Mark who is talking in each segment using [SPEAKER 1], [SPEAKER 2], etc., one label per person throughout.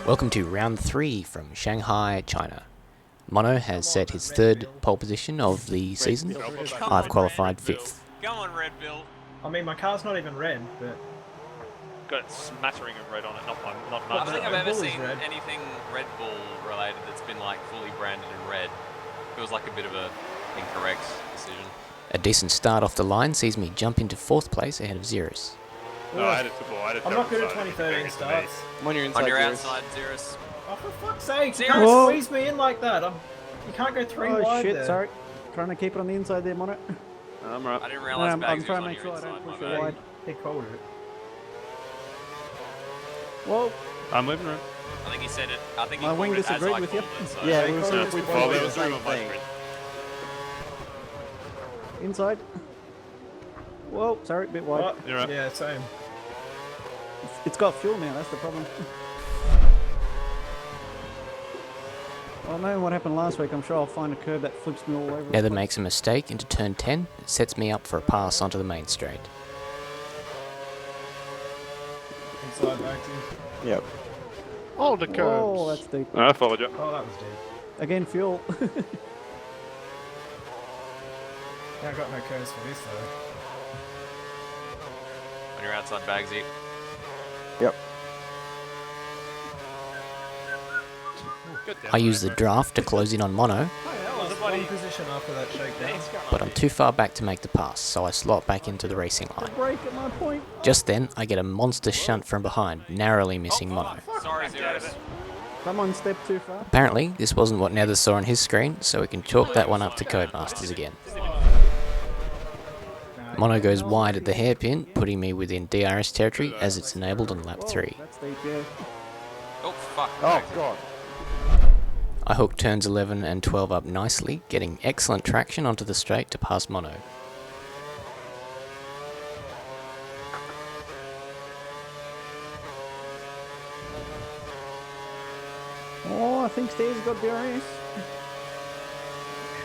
[SPEAKER 1] Welcome to round 3 from Shanghai, China. Mono has set his third pole position of the season. I've qualified 5th.
[SPEAKER 2] Come on, Red Bill.
[SPEAKER 3] I mean, my car's not even red, but...
[SPEAKER 4] Got a smattering of red on it, not
[SPEAKER 2] I
[SPEAKER 4] much.
[SPEAKER 2] don't think I've ever
[SPEAKER 3] Bull is
[SPEAKER 2] seen
[SPEAKER 3] red.
[SPEAKER 2] anything Red Bull related that's been like fully branded in red. Feels like a bit of a incorrect decision.
[SPEAKER 1] A decent start off the line sees me jump into 4th place ahead of Xerus.
[SPEAKER 4] No, I had it before. I had a
[SPEAKER 3] I'm not good at
[SPEAKER 4] terrible
[SPEAKER 3] 2013
[SPEAKER 4] start.
[SPEAKER 3] starts.
[SPEAKER 5] I'm on your inside.
[SPEAKER 2] On your
[SPEAKER 5] Zeus.
[SPEAKER 2] outside, Xerus.
[SPEAKER 3] Oh, for fuck's sake! You
[SPEAKER 2] Zero.
[SPEAKER 3] can't
[SPEAKER 6] Whoa.
[SPEAKER 3] squeeze me in like that. You can't go three
[SPEAKER 6] Oh
[SPEAKER 3] wide
[SPEAKER 6] shit,
[SPEAKER 3] there.
[SPEAKER 6] sorry. Trying to keep it on the inside there, Mono.
[SPEAKER 5] I'm right.
[SPEAKER 2] I didn't realise
[SPEAKER 6] I'm
[SPEAKER 2] Bags
[SPEAKER 6] trying to
[SPEAKER 2] was
[SPEAKER 6] make
[SPEAKER 2] on
[SPEAKER 6] sure
[SPEAKER 2] your
[SPEAKER 6] I don't
[SPEAKER 2] inside,
[SPEAKER 6] push
[SPEAKER 2] my
[SPEAKER 6] it
[SPEAKER 2] bad.
[SPEAKER 6] wide.
[SPEAKER 3] He called it.
[SPEAKER 6] Whoa,
[SPEAKER 4] I'm moving around.
[SPEAKER 2] I think he said it. I think he
[SPEAKER 6] My
[SPEAKER 2] called
[SPEAKER 6] wing
[SPEAKER 2] it as
[SPEAKER 6] disagreed
[SPEAKER 2] I
[SPEAKER 6] with you.
[SPEAKER 2] called it, so.
[SPEAKER 5] Yeah,
[SPEAKER 3] They
[SPEAKER 5] we
[SPEAKER 3] call
[SPEAKER 5] were
[SPEAKER 3] it
[SPEAKER 5] we
[SPEAKER 3] the
[SPEAKER 5] both
[SPEAKER 4] Well,
[SPEAKER 5] did
[SPEAKER 4] there
[SPEAKER 5] the
[SPEAKER 4] was
[SPEAKER 5] same
[SPEAKER 4] room on my
[SPEAKER 5] thing.
[SPEAKER 4] screen.
[SPEAKER 6] inside. Whoa, sorry, a bit wide.
[SPEAKER 3] Oh,
[SPEAKER 4] You're right.
[SPEAKER 3] yeah, same.
[SPEAKER 6] It's got fuel now, that's the problem. Well, knowing what happened last week, I'm sure I'll find a curve that flips me all over.
[SPEAKER 1] Nether makes a mistake into turn 10. It sets me up for a pass onto the main straight.
[SPEAKER 3] Inside back to.
[SPEAKER 5] Yep.
[SPEAKER 4] Oh, the
[SPEAKER 6] Oh,
[SPEAKER 4] curves.
[SPEAKER 6] that's deep.
[SPEAKER 4] I followed you.
[SPEAKER 3] Oh, that was deep.
[SPEAKER 6] Again, fuel.
[SPEAKER 3] Yeah, I got no curves for this though.
[SPEAKER 2] On your outside, Bagsy.
[SPEAKER 5] Yep.
[SPEAKER 4] Good
[SPEAKER 1] I use the draft to close in on Mono,
[SPEAKER 3] That was one position after that shakedown.
[SPEAKER 1] but I'm too far back to make the pass, so I slot back into the racing line.
[SPEAKER 6] Break at my point.
[SPEAKER 1] Just then, I get a monster shunt from behind, narrowly missing Mono.
[SPEAKER 2] Sorry, Xerus.
[SPEAKER 6] Come on, step too far.
[SPEAKER 1] Apparently, this wasn't what Nether saw on his screen, so we can chalk that one up to Codemasters again. Mono goes wide at the hairpin, putting me within DRS territory as it's enabled on lap 3.
[SPEAKER 6] That's deep, yeah.
[SPEAKER 2] Oh, fuck.
[SPEAKER 5] Oh
[SPEAKER 2] Bagsy.
[SPEAKER 5] god.
[SPEAKER 1] I hook turns 11 and 12 up nicely, getting excellent traction onto the straight to pass Mono.
[SPEAKER 6] Oh, I think Steve's got DRS.
[SPEAKER 3] Yes,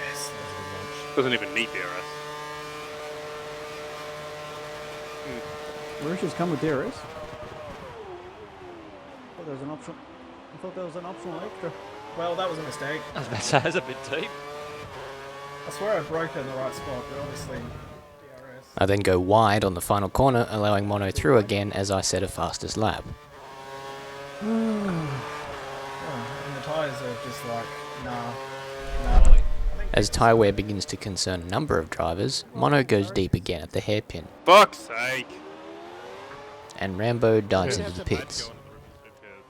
[SPEAKER 3] that was a good launch.
[SPEAKER 4] Doesn't even need DRS.
[SPEAKER 6] Mauritius come with DRS. Thought there was an option. I thought there was an optional extra.
[SPEAKER 3] Well, that was a mistake.
[SPEAKER 4] I was about to say, that's a bit deep.
[SPEAKER 3] I swear I broke it in the right spot, but obviously DRS.
[SPEAKER 1] I then go wide on the final corner, allowing Mono through again as I set a fastest lap.
[SPEAKER 3] Oh, and the tyres are just like, nah.
[SPEAKER 1] As tyre wear begins to concern a number of drivers, Mono goes deep again at the hairpin,
[SPEAKER 4] Fuck's sake.
[SPEAKER 1] and Rambo dives into the pits.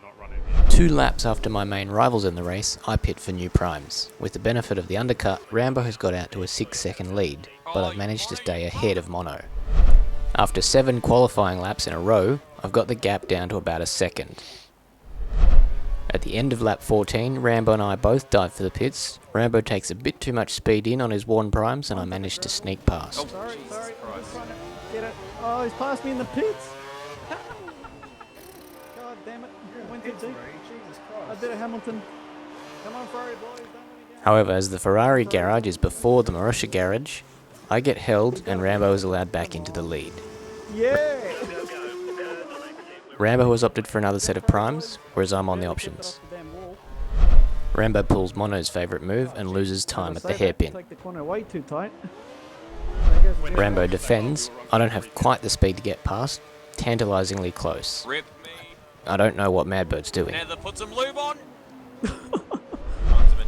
[SPEAKER 4] Not running.
[SPEAKER 1] 2 laps after my main rivals in the race, I pit for new primes. With the benefit of the undercut, Rambo has got out to a 6-second lead, but I've managed to stay ahead of Mono. After 7 qualifying laps in a row, I've got the gap down to about a second. At the end of lap 14, Rambo and I both dive for the pits. Rambo takes a bit too much speed in on his worn primes and I manage to sneak past.
[SPEAKER 6] Sorry,
[SPEAKER 2] Jesus
[SPEAKER 6] sorry. I'm
[SPEAKER 2] Christ.
[SPEAKER 6] just trying to get it. Oh, he's passed me in the pits. God damn it. Went too deep.
[SPEAKER 3] Jesus
[SPEAKER 6] I
[SPEAKER 3] Christ.
[SPEAKER 6] did it, Hamilton. Come on, Ferrari boys. Don't let me go.
[SPEAKER 1] However, as the Ferrari garage is before the Marussia garage, I get held and Rambo is allowed back into the lead.
[SPEAKER 6] Yeah.
[SPEAKER 1] Rambo has opted for another set of primes, whereas I'm on the options.
[SPEAKER 6] The damn wall.
[SPEAKER 1] Rambo pulls Mono's favourite move and loses time at the hairpin.
[SPEAKER 6] Take the corner way too tight. There goes the
[SPEAKER 1] Rambo defends. I don't have quite the speed to get past. Tantalisingly close.
[SPEAKER 2] Rip me.
[SPEAKER 1] I don't know what Madbird's doing.
[SPEAKER 2] Nether, put some lube on.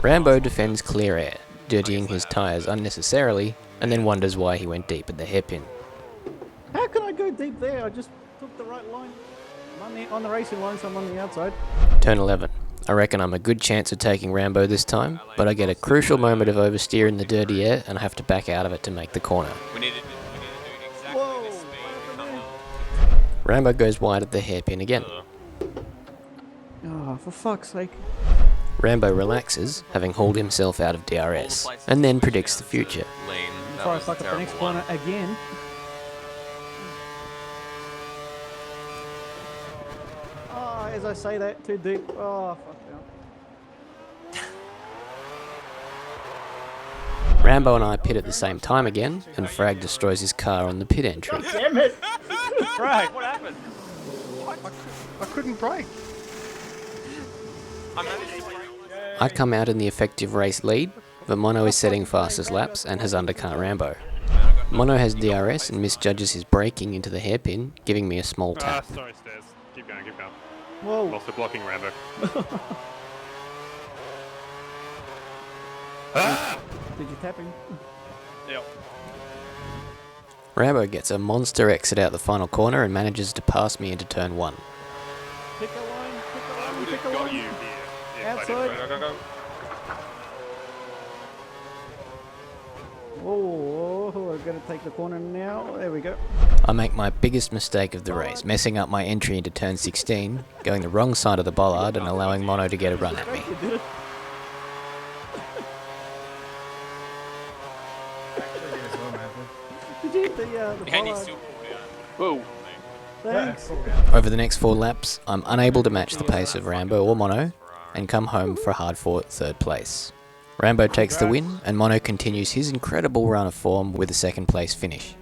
[SPEAKER 1] Rambo defends clear air, dirtying his tyres unnecessarily, and then wonders why he went deep at the hairpin.
[SPEAKER 6] How can I go deep there? I just took the right line. I'm on the racing line, so I'm on the outside.
[SPEAKER 1] Turn 11. I reckon I'm a good chance of taking Rambo this time, but I get a crucial moment of oversteer in the dirty air and I have to back out of it to make the corner.
[SPEAKER 2] We need to do exactly
[SPEAKER 6] Whoa,
[SPEAKER 2] this speed.
[SPEAKER 6] what
[SPEAKER 2] Come
[SPEAKER 6] happened
[SPEAKER 2] on.
[SPEAKER 1] Rambo goes wide at the hairpin again.
[SPEAKER 6] Oh, for fuck's sake.
[SPEAKER 1] Rambo relaxes, having hauled himself out of DRS, and then predicts the future.
[SPEAKER 2] Lean. That
[SPEAKER 6] Try to
[SPEAKER 2] was a
[SPEAKER 6] fuck up the
[SPEAKER 2] terrible
[SPEAKER 6] next
[SPEAKER 2] one.
[SPEAKER 6] corner again. Oh, as I say that, too deep. Oh, fuck that.
[SPEAKER 1] Rambo and I pit at the same time again, and Frag destroys his car on the pit entry.
[SPEAKER 3] Damn it!
[SPEAKER 4] Frag, what happened?
[SPEAKER 5] I couldn't brake.
[SPEAKER 2] I managed to break.
[SPEAKER 1] I come out in the effective race lead, but Mono is setting fastest laps and has undercut Rambo. Mono has DRS and misjudges his braking into the hairpin, giving me a small tap.
[SPEAKER 4] Sorry, Stairs. Keep going, keep going.
[SPEAKER 6] Whoa.
[SPEAKER 4] I'm also blocking Rambo.
[SPEAKER 6] Did you tap him?
[SPEAKER 4] Yep.
[SPEAKER 1] Rambo gets a monster exit out the final corner and manages to pass me into turn 1.
[SPEAKER 6] Pick a line, pick a
[SPEAKER 4] I
[SPEAKER 6] line,
[SPEAKER 4] would
[SPEAKER 6] pick
[SPEAKER 4] have
[SPEAKER 6] a
[SPEAKER 4] got
[SPEAKER 6] line.
[SPEAKER 4] you here. If I
[SPEAKER 6] Outside.
[SPEAKER 4] didn't.
[SPEAKER 2] Go, go, go.
[SPEAKER 6] Oh, I've got to take the corner now. There we go.
[SPEAKER 1] I make my biggest mistake of the race, messing up my entry into turn 16, going the wrong side of the bollard and allowing Mono to get a run at me.
[SPEAKER 6] You did it.
[SPEAKER 3] Actually, did as well, man.
[SPEAKER 6] Did you hit the
[SPEAKER 2] And he
[SPEAKER 6] bollard?
[SPEAKER 2] still pulled out.
[SPEAKER 5] Whoa.
[SPEAKER 6] Thanks.
[SPEAKER 1] Over the next 4 laps, I'm unable to match the pace of Rambo or Mono, and come home for a hard-fought 3rd place. Rambo takes the win, and Mono continues his incredible run of form with a 2nd place finish.